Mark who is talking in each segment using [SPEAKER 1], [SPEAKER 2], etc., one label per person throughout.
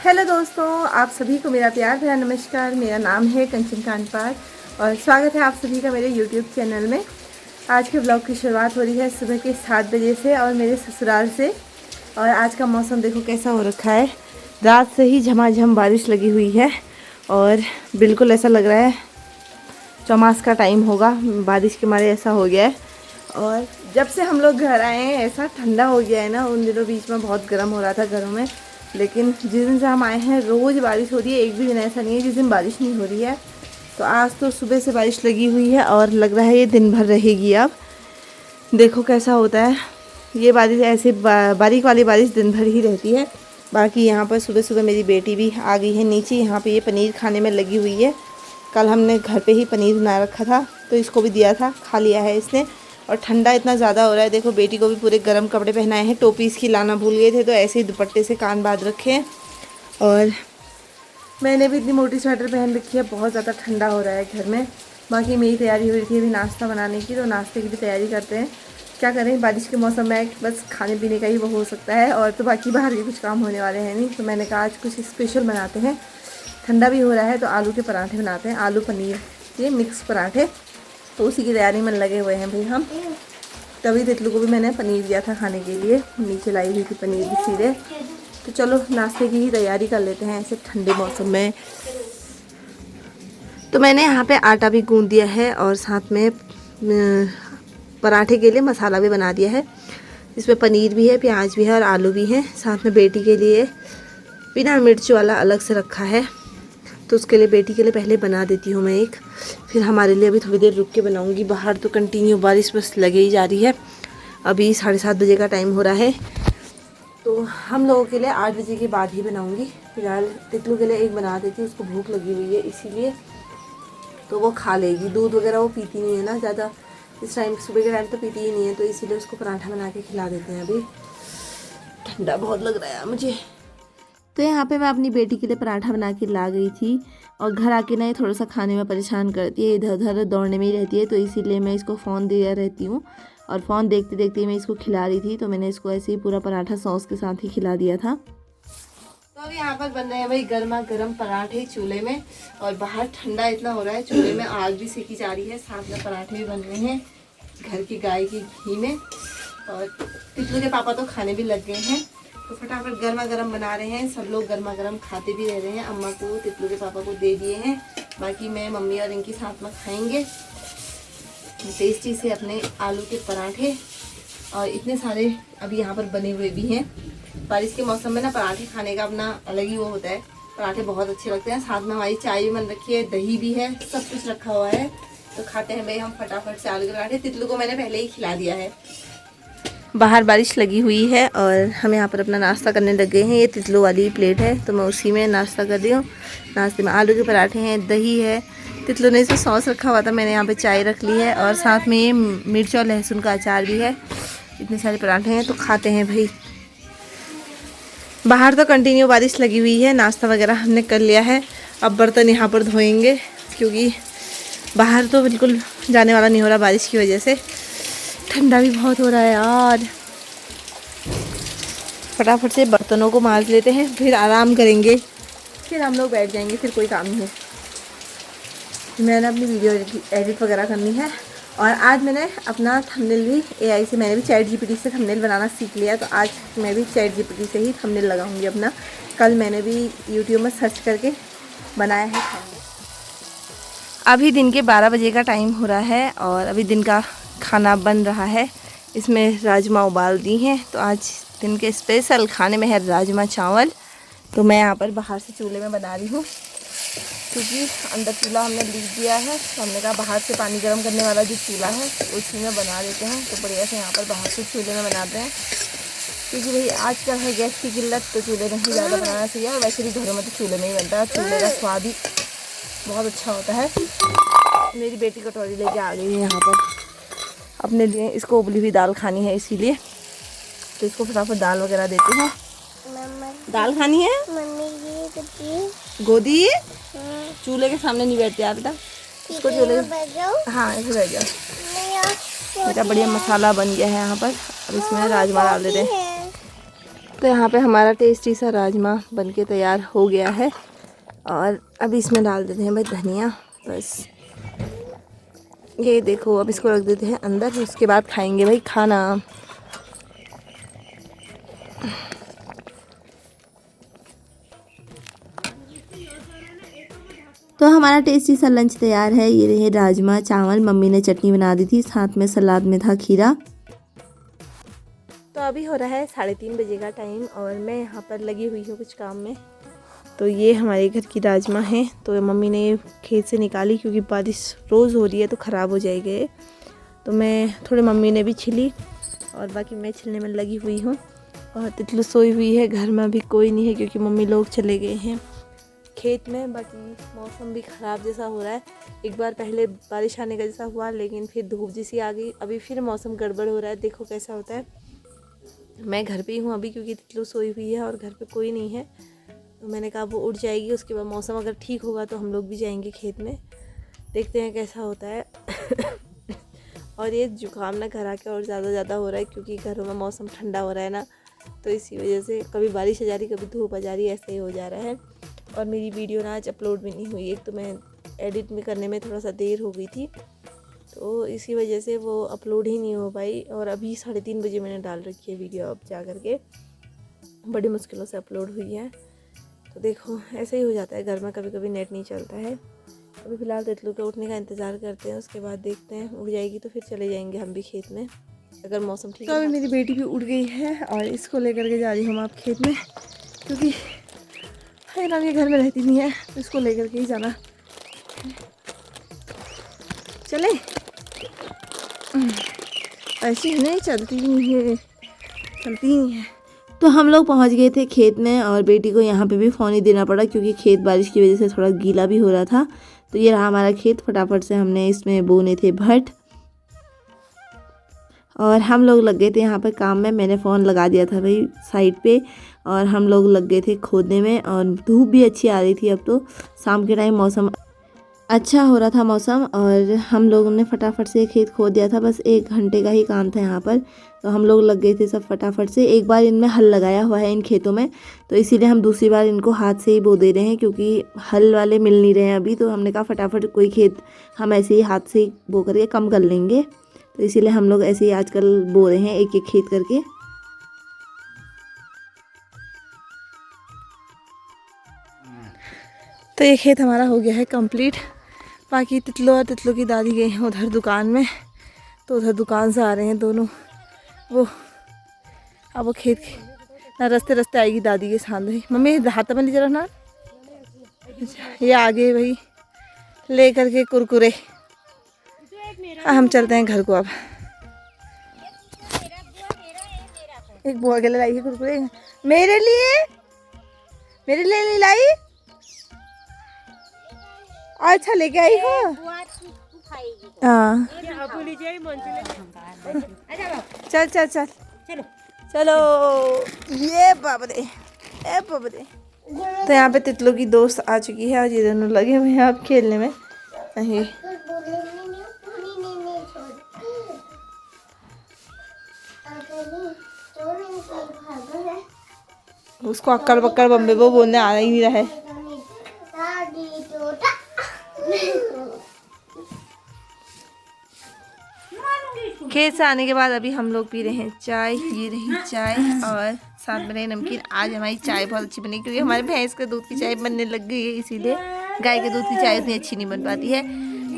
[SPEAKER 1] Hello दोस्तों, आप सभी को मेरा प्यार भरा नमस्कार। मेरा नाम है कंचन कांडपाल और स्वागत है आप सभी का मेरे यूट्यूब चैनल में। आज के ब्लॉग की शुरुआत हो रही है सुबह के 7 बजे से और मेरे ससुराल से। और आज का मौसम देखो कैसा हो रखा है। रात से ही झमाझम बारिश लगी हुई है और बिल्कुल ऐसा लग रहा है चौमास का टाइम होगा। बारिश के मारे ऐसा हो गया है। और जब से हम लोग घर आए हैं ऐसा ठंडा हो गया है ना। उन दिनों बीच में बहुत गर्म हो रहा था घरों में, लेकिन जिस दिन से हम आए हैं रोज़ बारिश हो रही है। एक भी दिन ऐसा नहीं है जिस दिन बारिश नहीं हो रही है। तो आज तो सुबह से बारिश लगी हुई है और लग रहा है ये दिन भर रहेगी। अब देखो कैसा होता है। ये बारिश ऐसे बारीक वाली बारिश दिन भर ही रहती है। बाकी यहाँ पर सुबह सुबह मेरी बेटी भी आ गई है नीचे। यहाँ पे ये पनीर खाने में लगी हुई है। कल हमने घर पे ही पनीर बना रखा था तो इसको भी दिया था, खा लिया है इसने। और ठंडा इतना ज़्यादा हो रहा है, देखो बेटी को भी पूरे गर्म कपड़े पहनाए हैं। टोपी इसकी लाना भूल गए थे तो ऐसे ही दुपट्टे से कान बांध रखे हैं। और मैंने भी इतनी मोटी स्वेटर पहन रखी है, बहुत ज़्यादा ठंडा हो रहा है घर में। बाकी मेरी तैयारी हो रही थी अभी नाश्ता बनाने की, तो नाश्ते की भी तैयारी करते हैं। क्या करें, बारिश के मौसम में बस खाने पीने का ही वो हो सकता है और तो बाकी बाहर के कुछ काम होने वाले हैं नहीं। तो मैंने कहा आज कुछ स्पेशल बनाते हैं। ठंडा भी हो रहा है तो आलू के पराठे बनाते हैं, आलू पनीर ये मिक्स पराठे। तो उसी की तैयारी में लगे हुए हैं भाई हम। तभी तितलू को भी मैंने पनीर दिया था खाने के लिए, नीचे लाई हुई थी पनीर भी सीधे। तो चलो नाश्ते की ही तैयारी कर लेते हैं ऐसे ठंडे मौसम में। तो मैंने यहाँ पे आटा भी गूंद दिया है और साथ में पराठे के लिए मसाला भी बना दिया है। इसमें पनीर भी है, प्याज भी है और आलू भी है। साथ में बेटी के लिए बिना मिर्च वाला अलग से रखा है, तो उसके लिए बेटी के लिए पहले बना देती हूँ मैं एक। फिर हमारे लिए अभी थोड़ी देर रुक के बनाऊँगी। बाहर तो कंटिन्यू बारिश बस लगे ही जा रही है। अभी 7:30 बजे का टाइम हो रहा है, तो हम लोगों के लिए 8 बजे के बाद ही बनाऊँगी। फिलहाल तितलू के लिए एक बना देती हूँ, उसको भूख लगी हुई है इसीलिए, तो वो खा लेगी। दूध वगैरह वो पीती नहीं है ना ज़्यादा, इस टाइम सुबह के टाइम तो पीती ही नहीं है, तो इसीलिए उसको पराठा बना के खिला देते हैं। अभी ठंडा बहुत लग रहा है मुझे। तो यहाँ पे मैं अपनी बेटी के लिए पराठा बना के ला गई थी और घर आके ना ये थोड़ा सा खाने में परेशान करती है, इधर उधर दौड़ने में ही रहती है। तो इसीलिए मैं इसको फ़ोन दिया रहती हूँ और फ़ोन देखते देखते मैं इसको खिला रही थी। तो मैंने इसको ऐसे ही पूरा पराठा सॉस के साथ ही खिला दिया था। तो अभी यहाँ पर बन रहे हैं भाई गर्मा गर्म पराठे चूल्हे में, और बाहर ठंडा इतना हो रहा है, चूल्हे में आग भी सेकी जा रही है, साथ में पराठे भी बन रहे हैं घर की गाय की घी में। और तितलू के पापा तो खाने भी लग गए हैं, तो फटाफट गर्मा गर्म बना रहे हैं। सब लोग गर्मा गर्म खाते भी रह रहे हैं। अम्मा को तितलू के पापा को दे दिए हैं, बाकी मैं मम्मी और इनकी साथ में खाएंगे टेस्टी से अपने आलू के पराठे। और इतने सारे अभी यहाँ पर बने हुए भी हैं। बारिश के मौसम में ना पराठे खाने का अपना अलग ही वो होता है। पराठे बहुत अच्छे लगते हैं। साथ में हमारी चाय भी बन रखी है, दही भी है, सब कुछ रखा हुआ है। तो खाते हैं भाई हम फटाफट से आलू के पराठे। तितलू को मैंने पहले ही खिला दिया है। बाहर बारिश लगी हुई है और हम यहाँ पर अपना नाश्ता करने लग गए हैं। ये तितलू वाली प्लेट है तो मैं उसी में नाश्ता कर रही हूँ। नाश्ते में आलू के पराठे हैं, दही है, तितलू ने इसमें सॉस रखा हुआ था, मैंने यहाँ पे चाय रख ली है, और साथ में ये मिर्च और लहसुन का अचार भी है। इतने सारे पराठे हैं तो खाते हैं भाई। बाहर तो कंटिन्यू बारिश लगी हुई है। नाश्ता वगैरह हमने कर लिया है, अब बर्तन यहाँ पर धोएंगे क्योंकि बाहर तो बिल्कुल जाने वाला नहीं हो रहा बारिश की वजह से। ठंडा भी बहुत हो रहा है यार। फटाफट से बर्तनों को मांज लेते हैं, फिर आराम करेंगे, फिर हम लोग बैठ जाएंगे, फिर कोई काम नहीं है। मैंने अपनी वीडियो एडिट वगैरह करनी है। और आज मैंने अपना थंबनेल भी एआई से, मैंने भी चैट जीपीटी से थंबनेल बनाना सीख लिया, तो आज मैं भी चैट जीपीटी से ही थंबनेल लगाऊंगी अपना। कल मैंने भी यूट्यूब में सर्च करके बनाया है थंबनेल। अभी दिन के 12 बजे का टाइम हो रहा है और अभी दिन का खाना बन रहा है। इसमें राजमा उबाल दी हैं, तो आज दिन के स्पेशल खाने में है राजमा चावल। तो मैं यहाँ पर बाहर से चूल्हे में बना रही हूँ क्योंकि अंदर चूल्हा हमने लीक दिया है, तो हमने कहा बाहर से पानी गर्म करने वाला जो चूल्हा है उसी में बना देते हैं। तो बढ़िया से यहाँ पर बाहर से चूल्हे में बनाते हैं क्योंकि भाई आजकल है गैस की किल्लत, तो चूल्हे में ही ज़्यादा बनाना चाहिए। और वैसे भी घरों में तो चूल्हे में ही बनता है, चूल्हे का स्वाद ही बहुत अच्छा होता है। मेरी बेटी कटोरी लेके आ गई है यहाँ पर अपने लिए, इसको उबली हुई दाल खानी है इसीलिए, तो इसको फटाफट दाल वगैरह देती हूँ। दाल खानी है गोदी, चूल्हे के सामने नहीं बैठते यार बेटा, इसको चूल्हे, हाँ ऐसे बैठ जाओ बेटा। बढ़िया मसाला बन गया है यहाँ पर। अब इसमें राजमा डाल देते हैं। तो यहाँ पे हमारा टेस्टी सा राजमा बनके तैयार हो गया है और अब इसमें डाल देते हैं भाई धनिया। बस ये देखो, अब इसको रख देते हैं अंदर, उसके बाद खाएंगे भाई खाना। तो हमारा टेस्टी सा लंच तैयार है। ये रहे राजमा चावल, मम्मी ने चटनी बना दी थी, साथ में सलाद में था खीरा। तो अभी हो रहा है 3:30 बजे का टाइम और मैं यहाँ पर लगी हुई हूँ कुछ काम में। तो ये हमारे घर की राजमा है, तो मम्मी ने खेत से निकाली क्योंकि बारिश रोज़ हो रही है तो ख़राब हो जाएगी। तो मैं थोड़े, मम्मी ने भी छिली और बाकी मैं छिलने में लगी हुई हूँ। और तितलू सोई हुई है, घर में अभी कोई नहीं है क्योंकि मम्मी लोग चले गए हैं खेत में। बाकी मौसम भी ख़राब जैसा हो रहा है, एक बार पहले बारिश आने का जैसा हुआ लेकिन फिर धूप जैसी आ गई, अभी फिर मौसम गड़बड़ हो रहा है, देखो कैसा होता है। मैं घर पे ही हूँ अभी क्योंकि तितलू सोई हुई है और घर पे कोई नहीं है। तो मैंने कहा वो उठ जाएगी, उसके बाद मौसम अगर ठीक होगा तो हम लोग भी जाएंगे खेत में, देखते हैं कैसा होता है। और ये जुकाम ना घर आके और ज़्यादा हो रहा है क्योंकि घरों में मौसम ठंडा हो रहा है ना, तो इसी वजह से कभी बारिश आ जा रही कभी धूप आ जा रही, ऐसे ही हो जा रहा है। और मेरी वीडियो ना आज अपलोड भी नहीं हुई, एक तो मैं एडिट में करने में थोड़ा सा देर हो गई थी तो इसी वजह से वो अपलोड ही नहीं हो पाई। और अभी 3:30 बजे मैंने डाल रखी है वीडियो, अब जा कर के बड़ी मुश्किलों से अपलोड हुई है। तो देखो ऐसे ही हो जाता है, घर में कभी कभी नेट नहीं चलता है। अभी फ़िलहाल तितलू के उठने का इंतज़ार करते हैं, उसके बाद देखते हैं, उठ जाएगी तो फिर चले जाएंगे हम भी खेत में अगर मौसम ठीक है। तो अभी मेरी बेटी भी उठ गई है और इसको लेकर के जा रही हूँ आप खेत में क्योंकि हैरान के घर में रहती नहीं है, तो इसको लेकर के ही जाना। चले ऐसी नहीं चलती नहीं है, चलती ही नहीं है। तो हम लोग पहुंच गए थे खेत में और बेटी को यहाँ पे भी फ़ोन ही देना पड़ा क्योंकि खेत बारिश की वजह से थोड़ा गीला भी हो रहा था। तो ये रहा हमारा खेत, फटाफट से हमने इसमें बोने थे भट्ट और हम लोग लग गए थे यहाँ पर काम में। मैंने फ़ोन लगा दिया था भाई साइड पे और हम लोग लग गए थे खोदने में। और धूप भी अच्छी आ रही थी, अब तो शाम के टाइम मौसम अच्छा हो रहा था मौसम और हम लोगों ने फटाफट से खेत खोद दिया था। बस 1 घंटे का ही काम था यहाँ पर, तो हम लोग लग गए थे सब फटाफट से। एक बार इनमें हल लगाया हुआ है इन खेतों में, तो इसीलिए हम दूसरी बार इनको हाथ से ही बो दे रहे हैं क्योंकि हल वाले मिल नहीं रहे हैं अभी। तो हमने कहा फटाफट कोई खेत हम ऐसे ही हाथ से ही बो करके कम कर लेंगे, तो इसीलिए हम लोग ऐसे ही आजकल बो रहे हैं एक एक खेत करके। तो ये खेत हमारा हो गया है कंप्लीट। बाकी तितलो और तितलो की दादी गए हैं उधर दुकान में, तो उधर दुकान से आ रहे हैं दोनों वो। अब वो खेत ना रास्ते रास्ते आएगी दादी के साथ ही। मम्मी हाथ में लीजिए रखना। ये आगे भाई ले करके कुरकुरे। हम चलते हैं घर को अब। एक बुआ के लिए लाई है कुरकुरे, मेरे लिए नहीं लाई। अच्छा लेके आई हो। हाँ चल चल चल चलो। ये बाबरे ए बाबरे। तो यहाँ पे तितलो की दोस्त आ चुकी है और ये दोनों लगे हुए हैं अब खेलने में। नहीं उसको अक्कड़ बक्कड़ बम्बे वो बोलने आ ही नहीं रहा है। खेत से आने के बाद अभी हम लोग पी रहे हैं चाय। ये रही चाय और साथ में रही नमकीन। आज हमारी चाय बहुत अच्छी बनी क्योंकि हमारे भैंस के दूध की चाय बनने लग गई है, इसीलिए गाय के दूध की चाय उतनी अच्छी नहीं बन पाती है।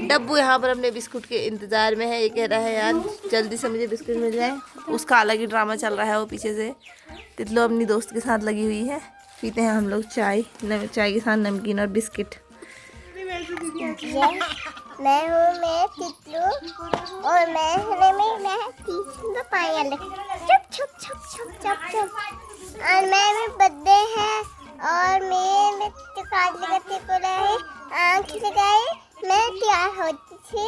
[SPEAKER 1] डब्बू यहाँ पर अपने बिस्कुट के इंतज़ार में है, ये कह रहा है यार जल्दी से मुझे बिस्कुट मिल जाए। उसका अलग ही ड्रामा चल रहा है वो पीछे से। तितलो अपनी दोस्त के साथ लगी हुई है। पीते हैं हम लोग चाय, चाय के साथ नमकीन और बिस्किट।
[SPEAKER 2] मैं तितलू और मैं तीसरा पायल चुप चुप चुप चुप चुप चुप। और मैं बर्थडे है और मैं काट लगाते को रहे आँख लगाई, मैं तैयार होती थी,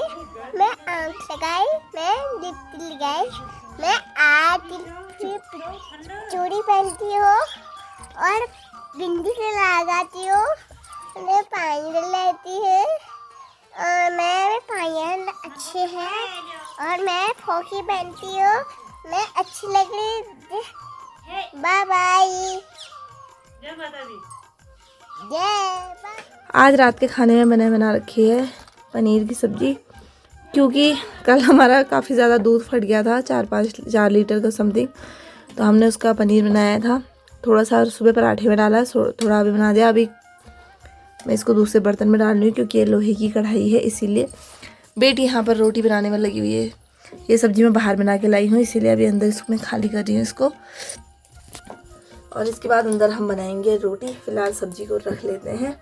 [SPEAKER 2] मैं आँख लगाई, मैं लिप लगाई, मैं आज चूड़ी पहनती हूँ और बिंदी से लगाती हूँ, मैं पायल लेती है और मैं पायल अच्छे है और मैं फोकी पहनती हूँ, मैं अच्छी लग रही बाय बाय। जय बाय।
[SPEAKER 1] आज रात के खाने में बना रखी है पनीर की सब्जी, क्योंकि कल हमारा काफ़ी ज़्यादा दूध फट गया था, 4 लीटर का समथिंग, तो हमने उसका पनीर बनाया था। थोड़ा सा सुबह पराठे में डाला, थोड़ा अभी बना दिया। अभी मैं इसको दूसरे बर्तन में डाल रही हूँ क्योंकि ये लोहे की कढ़ाई है, इसीलिए। बेटी यहाँ पर रोटी बनाने में लगी हुई है। ये सब्जी मैं बाहर बना के लाई हूँ, इसीलिए अभी अंदर इसको मैं खाली कर रही हूँ इसको, और इसके बाद अंदर हम बनाएंगे रोटी। फिलहाल सब्जी को रख लेते हैं।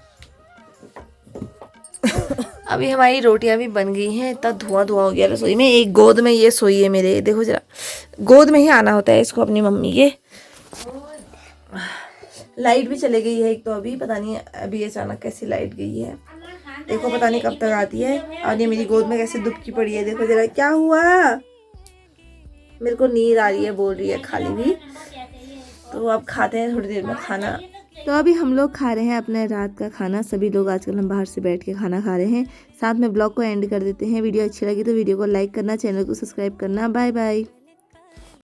[SPEAKER 1] अभी हमारी रोटियां भी बन गई हैं। इतना धुआं हो गया रसोई में। एक गोद में ये सोई है मेरे, देखो जरा, गोद में ही आना होता है इसको अपनी मम्मी के। लाइट भी चली गई है एक, तो अभी पता नहीं अभी अचानक कैसी लाइट गई है, देखो पता नहीं कब तक आती है। और ये मेरी गोद में कैसे दुबकी पड़ी है, देखो जरा क्या हुआ। मेरे को नींद आ रही है, बोल रही है खाली भी। तो अब खाते हैं थोड़ी देर में खाना। तो अभी हम लोग खा रहे हैं अपने रात का खाना। सभी लोग आजकल हम बाहर से बैठ के खाना खा रहे हैं। साथ में ब्लॉग को एंड कर देते हैं। वीडियो अच्छी लगी तो वीडियो को लाइक करना, चैनल को सब्सक्राइब करना। Bye bye.